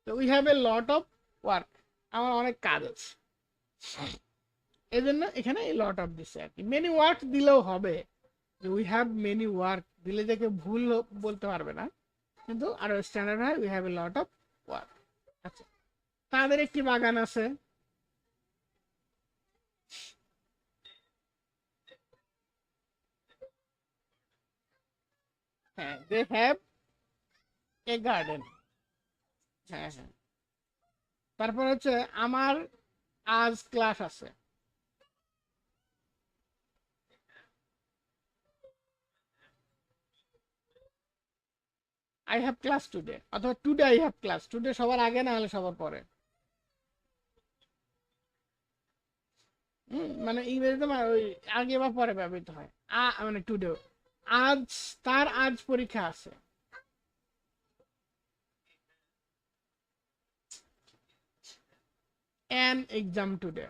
তো we have A lot of work, আমার অনেক কাজ আছে, এই জন্য এখানে এই লট অফ দিচ্ছে আর কি। মেনি ওয়ার্ক দিলেও হবে, যে উই হ্যাভ মেনি ওয়ার্ক দিলে যে কেউ ভুল বলতে পারবে না, কিন্তু আরো স্ট্যান্ডার্ড হয় we have A lot of work. আচ্ছা, তাদের একটি বাগান আছে। হ্যাঁ, দে হ্যাভ এ গার্ডেন। হ্যাঁ হ্যাঁ। তারপর হচ্ছে আমার আজ ক্লাস আছে। আই হ্যাভ ক্লাস টুডে, অথবা today I have class. Today সবার আগে না হলে সবার পরে। মানে ইংরেজিতে ওই আগে বা পরে ব্যবহৃত হয়। মানে টুডে, আজ, তার আজ পরীক্ষা আছে। অ্যান এক্সাম টুডে,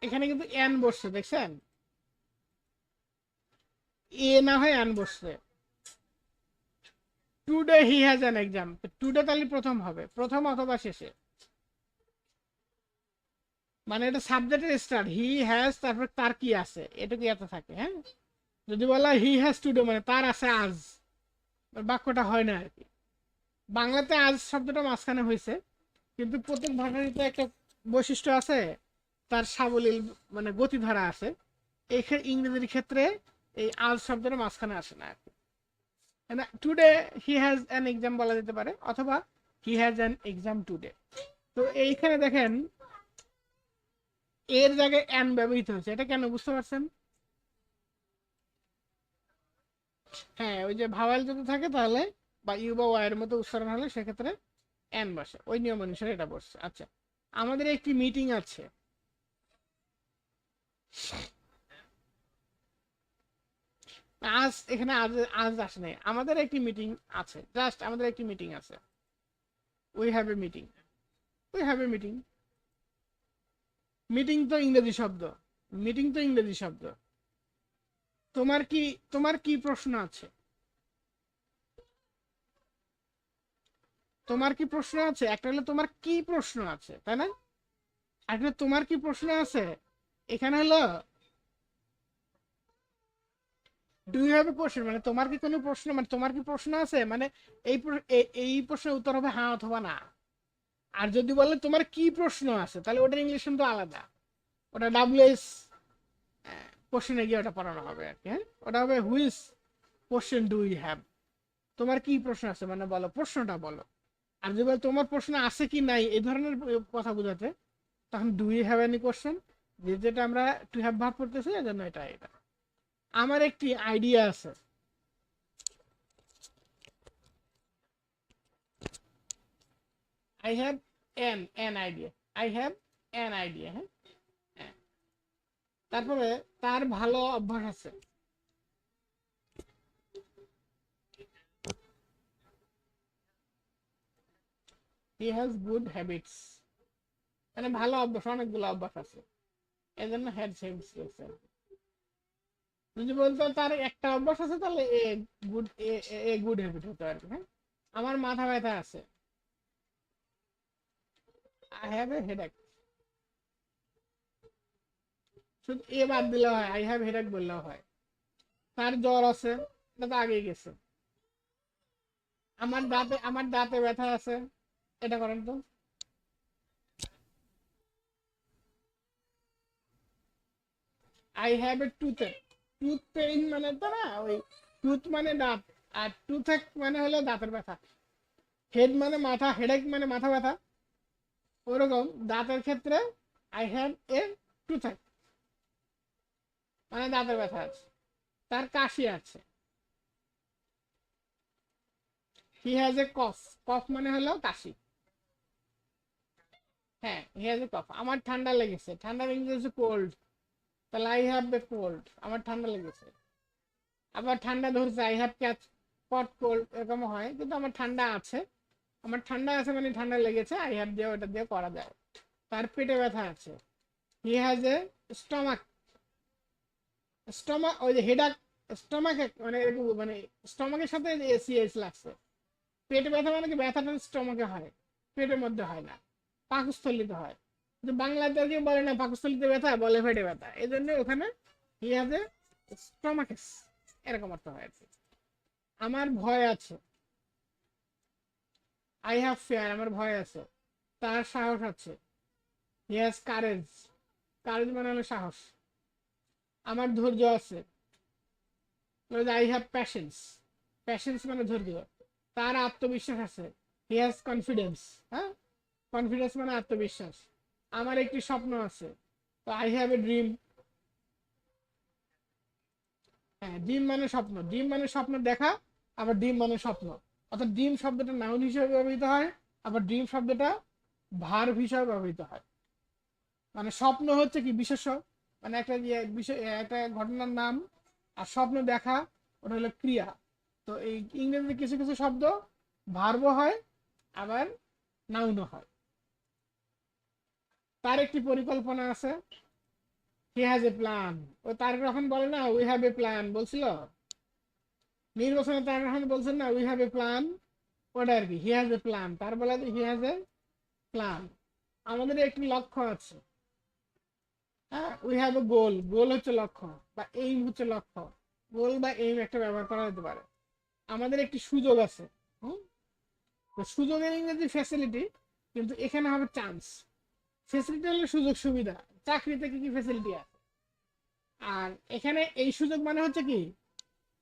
এখানে কিন্তু অ্যান বসছে দেখছেন, এ না হয় অ্যান বসছে। Today he has an exam, today তাহলে প্রথম হবে, প্রথম অথবা শেষে। মানে এটা সাবজেক্টের স্টার্ট, হি হ্যাজ, তারপর তার কি আছে, এটুকু এত থাকে, হ্যাঁ। যদি বলা হি হ্যাজ টুডে মানে তার আছে আজ, বাক্যটা হয় না আর কি। বাংলাতে আজ শব্দটা মাঝখানে হয়েছে, কিন্তু প্রত্যেক ভাষারই তো একটা বৈশিষ্ট্য আছে, তার সাবলীল মানে গতিধারা আছে। এই ইংরেজির ক্ষেত্রে এই আজ শব্দটা মাঝখানে আসে না আর কি। Today he has an exam বলা যেতে পারে, অথবা he has an exam today. তো এইখানে দেখেন এর জায়গায় অ্যান ব্যবহৃত হয়েছে, এটা কেন বুঝতে পারছেন? হ্যাঁ, ওই যে ভাওয়াল যদি থাকে তাহলে, বা ইউ বা ওয়াই এর মতো উচ্চারণ হলে সেক্ষেত্রে অ্যান বসে, ওই নিয়ম অনুসারে এটা বসছে। আচ্ছা, আমাদের একটি মিটিং আছে। আজ এখানে আজ আজ আসে নাই, আমাদের একটি মিটিং আছে, জাস্ট আমাদের একটি মিটিং আছে। We have A meeting, we have A meeting. Meeting তো ইংরেজি শব্দ, মিটিং তো ইংরেজি শব্দ। তোমার কি, তোমার কি প্রশ্ন আছে? তোমার কি প্রশ্ন আছে, একটা হলো তোমার কি প্রশ্ন আছে, তাই না? একটা তোমার কি প্রশ্ন আছে, এখানে হলো do you have a question, মানে তোমার কি কোনো প্রশ্ন, মানে তোমার কি প্রশ্ন আছে, মানে এই প্রশ্নের উত্তর হবে হ্যাঁ অথবা না। আর যদি বলে তোমার কি প্রশ্ন আছে, তাহলে ওটার ইংলিশ কিন্তু আলাদা, ওটা ডাব্লিউএস কোশ্চেনে গিয়ে ওটা পড়ানো হবে আর কি, হ্যাঁ। ওটা হবে which question do you have, তোমার কি প্রশ্ন আছে মানে বলো, প্রশ্নটা বলো। আর যদি বলে তোমার প্রশ্ন আছে কি নাই এই ধরনের কথা বোঝাতে, তখন do you have any question, যেটা আমরা টু হ্যাভ ভাব করতেছি এজন্য এটা। আমার একটি আইডিয়া আছে। I have an idea, I have an idea, হ্যাঁ। হ্যাঁ। তারপরে তার ভালো অভ্যাস আছে। হি হ্যাজ গুড হ্যাবিটস, মানে ভালো অভ্যাস, অনেকগুলো অভ্যাস আছে, এই জন্য হ্যাড সেন্স। যদি বলতো তার একটা অভ্যাস আছে তাহলে গুড এ গুড হ্যাবিট হতো আর কি। হ্যাঁ, আমার মাথা ব্যথা আছে, আই হ্যাভ এ হেডেক। শুধু এ বাদ দিলে হয়, আই হ্যাভ হেডেক বললেও হয়। তার জ্বর আছে, এটা তো আগেই গেছে। আমার দাঁতে ব্যথা আছে, এটা করেন তো। I have A tooth pain মানে তো না ওই টুথ মানে দাঁত, আর টুথেক মানে হলো দাঁতের ব্যথা। হেড মানে মাথা, হেডেক মানে মাথা ব্যথা। ওরকম দাঁতের ক্ষেত্রে আই হ্যাভ এ টুথেক মানে দাঁতের ব্যথা আছে। তার কাশি আছে, হি হ্যাজ এ কফ, কফ মানে হলো কাশি। হ্যাঁ, হি হ্যাজ এ কফ। আমার ঠান্ডা লেগেছে, ঠান্ডার ইংরেজি কোল্ড, তাহলে আই হ্যাভ এ কোল্ড, আমার ঠান্ডা লেগেছে। আবার ঠান্ডা ধরছে, I have catch pot cold, এরকম হয়, কিন্তু আমার ঠান্ডা আছে। আমার ঠান্ডা আছে মানে ঠান্ডা লেগেছে, আই হ্যাভ দিয়ে ওটা দিয়ে করা যায়। তার পেটে ব্যথা আছে, he has a stomach. Stomach ওই যে হেডাক, স্টমাক মানে এরকম মানে স্টমাকের সাথে এসিএস লাগছে। পেটে ব্যথা মানে কি ব্যথাটা স্টমাকে হয়, পেটের মধ্যে হয় না, পাকস্থলিতে হয়। কিন্তু বাংলাতে কেউ বলে না পাকস্থলিতে ব্যথা, বলে পেটে ব্যথা। এই জন্য ওখানে হি হ্যাজ এ স্টমাকেস, এরকম অর্থ হয় আর কি। আমার ভয় আছে, আই হ্যাভ ফিয়ার, আমার ভয় আছে। তার সাহস আছে, হি হ্যাজ কারেজ, কারেজ মানে হলো সাহস। আমার ধৈর্য আছে, আই হ্যাভ প্যাশেন্স, প্যাশেন্স মানে ধৈর্য। তার আত্মবিশ্বাস আছে, হি হ্যাজ কনফিডেন্স। হ্যাঁ, কনফিডেন্স মানে আত্মবিশ্বাস। আমার একটি স্বপ্ন আছে, তো আই হ্যাভ এ ড্রিম। হ্যাঁ, ড্রিম মানে স্বপ্ন, ড্রিম মানে স্বপ্ন দেখা, আবার ড্রিম মানে স্বপ্ন। অর্থাৎ ড্রিম শব্দটা নাউন হিসেবে ব্যবহৃত হয়, আবার ড্রিম শব্দটা ভার্ব হিসেবে ব্যবহৃত হয়। মানে স্বপ্ন হচ্ছে কি বিশেষ্য, মানে একটা বিষয়, একটা ঘটনার নাম। আর স্বপ্ন দেখা, ওটা হলো ক্রিয়া। তো এই ইংরেজিতে কিছু কিছু শব্দ ভার্বও হয়, আবার নাউনও হয়। তার একটি পরিকল্পনা আছে, হি হ্যাজ এ প্ল্যান। ও তার যখন বলে না উই হ্যাভ এ প্ল্যান বলছিল নির্বাচনে, তার যখন বলছেন না উই হ্যাভ এ প্ল্যান, ওটা আর কি হি হ্যাজ এ প্ল্যান। তার বলে হি হ্যাজ এ প্ল্যান। আমাদের একটি লক্ষ্য আছে, হ্যাঁ, উই হ্যাভ এ গোল, গোল হচ্ছে লক্ষ্য বা এইম হচ্ছে লক্ষ্য। গোল বা এইম একটা ব্যবহার করা যেতে পারে। আমাদের একটি সুযোগ আছে, হুম, তো সুযোগের ইংরেজি ফ্যাসিলিটি, কিন্তু এখানে হবে চান্স। ফ্যাসিলিটি হলো সুযোগ সুবিধা, চাকরিতে কি কি ফ্যাসিলিটি আছে। আর এখানে এই সুযোগ মানে হচ্ছে কি,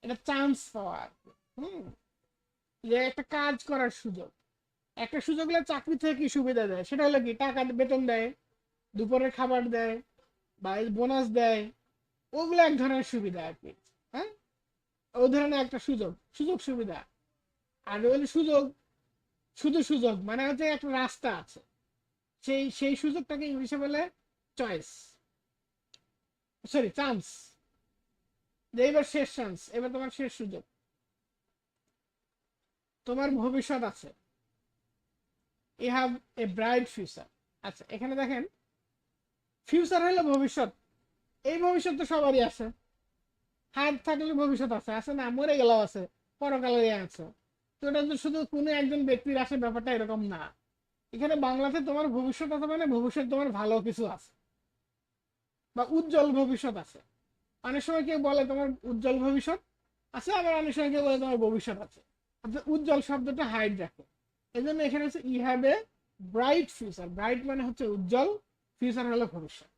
এটা চান্স পাওয়া আর কি। হুম, যে একটা কাজ করার সুযোগ। একটা সুযোগ হলে চাকরি থেকে কি সুবিধা দেয়, সেটা হলো কি টাকা বেতন দেয়, দুপুরের খাবার দেয়, বা বোনাস দেয়, ওগুলো এক ধরনের সুবিধা আর কি। হ্যাঁ, ওই ধরনের একটা সুযোগ, সুযোগ সুবিধা। আর ওই সুযোগ, শুধু সুযোগ মানে হচ্ছে একটা রাস্তা আছে, সেই সেই সুযোগটাকে ইংলিশে বলে চয়েস, সরি চান্স। যে এবার শেষ চান্স, এবার তোমার শেষ সুযোগ, তোমার ভবিষ্যৎ আছে, you have a bright future. আচ্ছা, এখানে দেখেন, ফিউচার হলো ভবিষ্যৎ। এই ভবিষ্যৎ তো সবারই আছে, হায়াত থাকলে ভবিষ্যৎ আছে, আছে না, মরে গেলেও আছে, পরকালে আছে। তো এটা তো শুধু কোনো একজন ব্যক্তির আসে, ব্যাপারটা এরকম না। এখানে বাংলাতে তোমার ভবিষ্যৎ আছে মানে ভবিষ্যৎ তোমার ভালো কিছু আছে, বা উজ্জ্বল ভবিষ্যৎ আছে। অনেক সময় কেউ বলে তোমার উজ্জ্বল ভবিষ্যৎ আছে, আবার অনেক সময় কেউ বলে তোমার ভবিষ্যৎ আছে। অর্থাৎ উজ্জ্বল শব্দটা হাইড রাখে। এই জন্য এখানে হচ্ছে you have a bright future. Bright মানে হচ্ছে উজ্জ্বল, ফিউচার হলো ভবিষ্যৎ।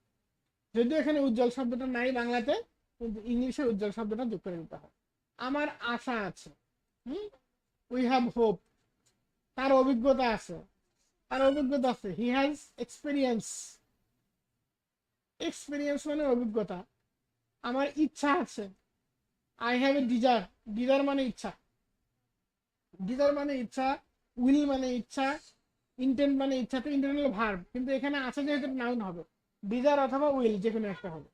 যদিও এখানে উজ্জ্বল শব্দটা নাই বাংলাতে, কিন্তু ইংলিশে উজ্জ্বল শব্দটা যোগ করে দিতে হয়। আমার আশা আছে, হুম, উই হ্যাভ হোপ। তার অভিজ্ঞতা আছে, তার অভিজ্ঞতা আছে, হি হ্যাজ এক্সপিরিয়েন্স। এক্সপিরিয়েন্স মানে অভিজ্ঞতা। আমার ইচ্ছা আছে, I have A desire. Desire মানে ইচ্ছা, ডিজার মানে ইচ্ছা, উইল মানে ইচ্ছা, ইন্টেন্ট মানে ইচ্ছা। তো ইন্টেন্ট হলো ভার্ব, কিন্তু এখানে আছে যেহেতু নাউন হবে, ডিজার অথবা উইল যে কোনো একটা হবে।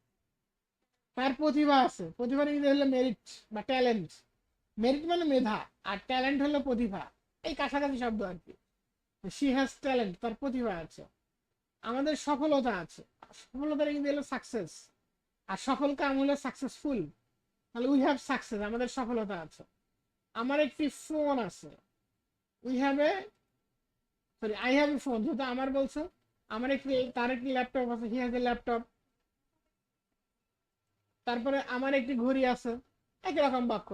তার প্রতিভা আছে, প্রতিভার ইংরেজি হলো মেরিট বা ট্যালেন্ট। মেরিট মানে মেধা, আর ট্যালেন্ট হলো প্রতিভা, এই কাছাকাছি শব্দ আর কি। শি হ্যাজ ট্যালেন্ট, তার প্রতিভা আছে। আমাদের সফলতা আছে, সফলতার ইংরেজি হলো সাকসেস, আর সফল কাম হলো সাকসেসফুল। তাহলে উই হ্যাভ সাকসেস, আমাদের সফলতা আছে। আমার একটি ফোন আছে, we have A, sorry I have A phone, যেহেতু আমার বলছো, আমার একটি, তার একটি ল্যাপটপ আছে, হি হ্যাজ এ ল্যাপটপ। তারপরে আমার একটি ঘড়ি আছে, একই রকম বাক্য।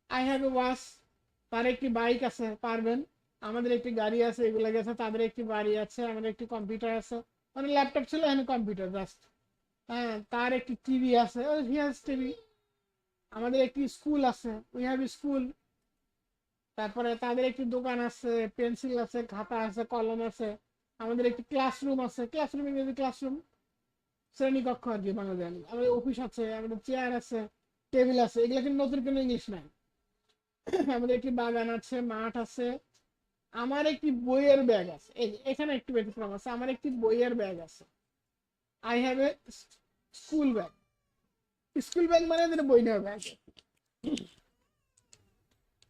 আই হ্যাভ এ ওয়াচ, তার একটি বাইক আছে, পারবেন। আমাদের একটি গাড়ি আছে, এগুলো গেছে, তাদের একটি বাড়ি আছে, আমাদের একটি কম্পিউটার আছে, মানে ল্যাপটপ ছিল এখানে কম্পিউটার জাস্ট। হ্যাঁ, তার একটি টিভি আছে, হি হ্যাজ টিভি। আমাদের একটি স্কুল আছে, উই হ্যাভ স্কুল। তারপরে তাদের একটি দোকান আছে, পেন্সিল আছে, খাতা আছে, কলম আছে। আমাদের একটি ক্লাসরুম আছে, ক্লাসরুম ইংরেজি ক্লাসরুম, শ্রেণীকক্ষ আর কি বাংলাদেশ। আমাদের অফিস আছে, আমাদের চেয়ার আছে, টেবিল আছে, এগুলো কিন্তু নতুন কোনো ইংলিশ নাই। আমাদের একটি বাগান আছে, মাঠ আছে। আমার একটি বইয়ের ব্যাগ আছে, এখানে একটু ব্যতিক্রম আছে, আমার একটি বইয়ের ব্যাগ আছে। I have A school bag. School bag মানে যেটা বই নেওয়ার ব্যাগ,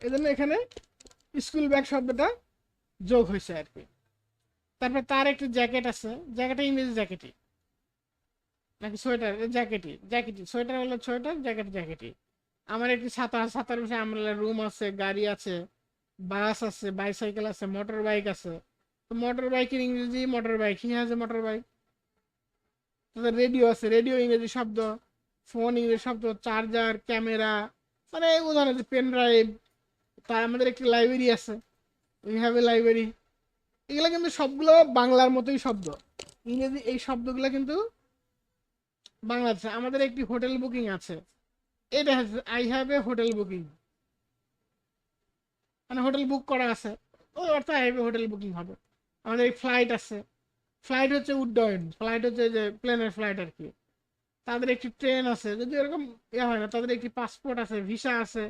এই জন্য এখানে স্কুল ব্যাগ শব্দটা যোগ হয়েছে আর কি। তারপর তার একটি জ্যাকেট আছে, জ্যাকেটে ইংরেজি জ্যাকেটই নাকি সোয়েটার, জ্যাকেটই জ্যাকেটই, সোয়েটার হলো সোয়েটার, জ্যাকেট জ্যাকেটই। আমার একটি ছাতা, ছাতার পাশে আমরা রুম আছে, গাড়ি আছে, বাস আছে, বাইসাইকেল আছে, মোটর বাইক আছে। তো মোটর বাইকের ইংরেজি motor bike, he has a motor bike. তাদের রেডিও আছে, রেডিও ইংরেজি শব্দ, ফোন ইংরেজি শব্দ, চার্জার, ক্যামেরা, মানে উদাহরণ পেন ড্রাইভ। তার আমাদের একটি লাইব্রেরি আছে, উই হ্যাভ এ লাইব্রেরি। এগুলো কিন্তু সবগুলো বাংলার মতোই শব্দ, ইংরেজি এই শব্দগুলো কিন্তু বাংলাদেশে। আমাদের একটি হোটেল বুকিং আছে, এটা I have A hotel booking, মানে হোটেল বুক করা আছে, ওই অর্থ I have A hotel booking হবে। আমাদের এই ফ্লাইট আছে, ফ্লাইট হচ্ছে উড্ডয়ন, ফ্লাইট হচ্ছে যে প্লেনের ফ্লাইট আর কি। তাদের একটি ট্রেন আছে, যদি এরকম হয় না, তাদের একটি পাসপোর্ট আছে, ভিসা আছে,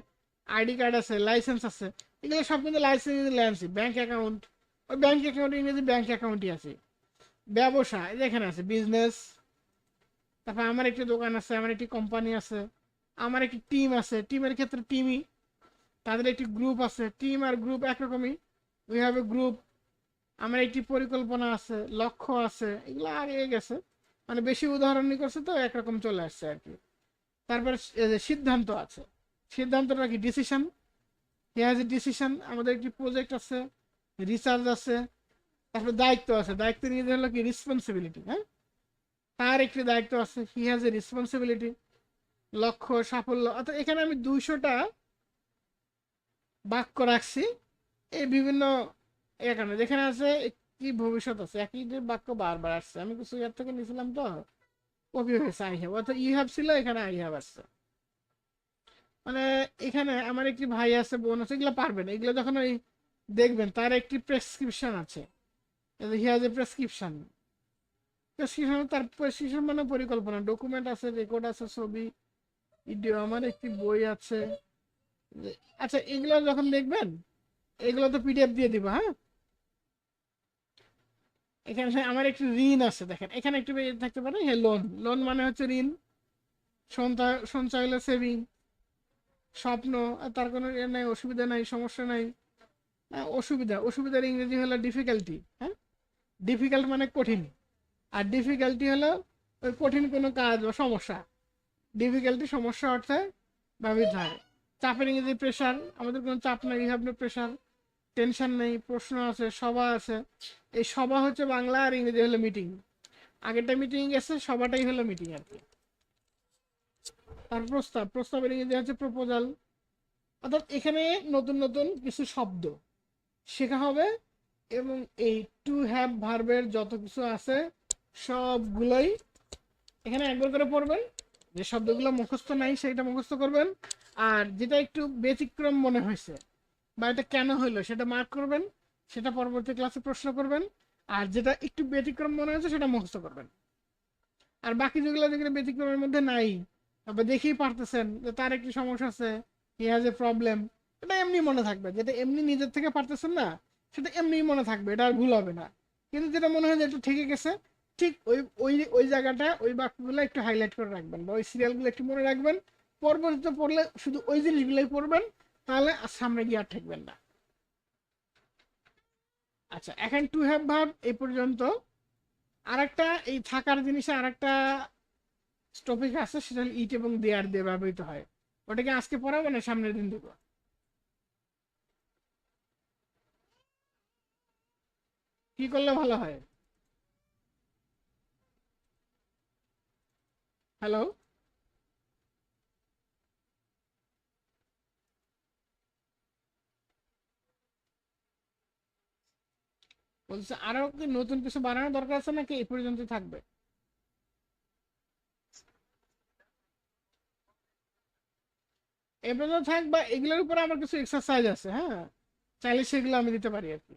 আইডি কার্ড আছে, লাইসেন্স আছে। এগুলো সব কিন্তু লাইসেন্স ল্যান্সি। ব্যাংক অ্যাকাউন্ট, ওই ব্যাংক অ্যাকাউন্ট ইংরেজি ব্যাংক অ্যাকাউন্টই আছে। ব্যবসা এখানে আছে, বিজনেস। তারপর আমার একটি দোকান আছে, আমার একটি কোম্পানি আছে, আমার একটি টিম আছে, টিমের ক্ষেত্রে টিমই। তাদের একটি গ্রুপ আছে, টিম আর গ্রুপ একরকমই, উই হ্যাভ এ গ্রুপ। আমার একটি পরিকল্পনা আছে, লক্ষ্য আছে, এগুলো আগে গেছে, মানে বেশি উদাহরণই করছে তো একরকম চলে আসছে আর কি। তারপরে সিদ্ধান্ত আছে, সিদ্ধান্তটা কি decision, he has a decision. আমাদের একটি প্রজেক্ট আছে, রিসার্চ আছে। তারপরে দায়িত্ব আছে, দায়িত্ব নিয়ে হলো কি রেসপন্সিবিলিটি, হ্যাঁ, তার একটি দায়িত্ব আছে, হি হ্যাজ এ রেসপন্সিবিলিটি। লক্ষ্য, সাফল্য, অর্থাৎ এখানে আমি 200টা বাক্য রাখছি, এই বিভিন্ন এখানে যেখানে আছে কি ভবিষ্যৎ আছে, একই যে বাক্য বারবার আসছে, আমি কিছু ইয়ার থেকে নিয়েছিলাম তো কপি হয়েছে আই হ্যাভ, অর্থাৎ ইউ হ্যাভ ছিল, এখানে আই হ্যাভ আসছে। মানে এখানে আমার একটি ভাই আছে, বোন আছে, এগুলো পারবেন। এগুলো যখন ওই দেখবেন তার একটি প্রেসক্রিপশন আছে, he has a prescription. Prescription, তার প্রেসক্রিপশন মানে পরিকল্পনা, ডকুমেন্ট আছে, রেকর্ড আছে, ছবি, ভিডিও। আমার একটি বই আছে। আচ্ছা, এগুলো যখন দেখবেন, এগুলো তো পিডিএফ দিয়ে দিব, হ্যাঁ। এখানে আমার একটি ঋণ আছে, দেখেন এখানে একটু থাকতে পারে, হ্যাঁ লোন, লোন মানে হচ্ছে ঋণ। সঞ্চয়, সঞ্চয় হলো সেভিং। স্বপ্ন, তার কোনো ইয়ে নাই, অসুবিধা নাই, সমস্যা নাই। অসুবিধা, অসুবিধার ইংরেজি হলো ডিফিকাল্টি, হ্যাঁ। ডিফিকাল্ট মানে কঠিন, আর ডিফিকাল্টি হলো ওই কঠিন কোনো কাজ বা সমস্যা। ডিফিকাল্টি সমস্যা অর্থে ব্যবহৃত হয়। চাপের ইংরেজি প্রেশার, আমাদের কোনো চাপ নাই, you have no pressure. Tension নেই, প্রশ্ন আছে, সভা আছে। এই সভা হচ্ছে বাংলা, আর ইংরেজি হলো মিটিং। আগেরটা মিটিং গেছে, সভাটাই হলো মিটিং আর কি। তার প্রস্তাব, প্রস্তাবের ইংরেজি হচ্ছে প্রপোজাল। অর্থাৎ এখানে নতুন নতুন কিছু শব্দ শেখা হবে, এবং এই টু হ্যাভ ভার্বের যত কিছু আছে সবগুলোই এখানে একবার করে পড়বেন। যে শব্দগুলো মুখস্থ নাই সেটা মুখস্থ করবেন, আর যেটা একটু ব্যতিক্রম মনে হয়েছে বা এটা কেন হইলো সেটা মার্ক করবেন, সেটা পরবর্তী ক্লাসে প্রশ্ন করবেন। আর যেটা একটু ব্যতিক্রম মনে হয়েছে সেটা মুখস্থ করবেন। আর বাকি যেগুলো যেগুলো ব্যতিক্রমের মধ্যে নাই, বা দেখেই পারতেছেন যে তার একটি সমস্যা আছে, হি হ্যাজ এ প্রবলেম, এটা এমনি মনে থাকবে। যেটা এমনি নিজের থেকে পারতেছেন না, সেটা এমনি মনে থাকবে, এটা আর ভুল হবে না। কিন্তু যেটা মনে হয় যে একটু ঠেকে গেছে, ঠিক ওই ওই ওই জায়গাটা, ওই বাক্যগুলো একটু হাইলাইট করে রাখবেন, বা ওই সিরিয়ালগুলো একটু মনে রাখবেন। পরবর্তীতে পড়লে শুধু ওই জিনিসগুলোই পড়বেন, তাহলে আর সামনে গিয়ে আর ঠেকবেন না। আচ্ছা, এখন টু হ্যাভ ভার্ব এই পর্যন্ত। আরেকটা এই থাকার জিনিসে আরেকটা টপিক আছে, সেটা হল ইট এবং দেয়ার দিয়ে ব্যবহৃত হয়। ওটা কি আজকে পড়াবো না সামনের দিন দিব? কি করলে ভালো হয়? হ্যালো? বলছে আরো কি নতুন কিছু বানানোর দরকার আছে নাকি এই পর্যন্ত থাকবে? এই পর্যন্ত থাক, বা এগুলোর উপরে আমার কিছু এক্সারসাইজ আছে, হ্যাঁ, চাইলে সেগুলো আমি দিতে পারি আর কি।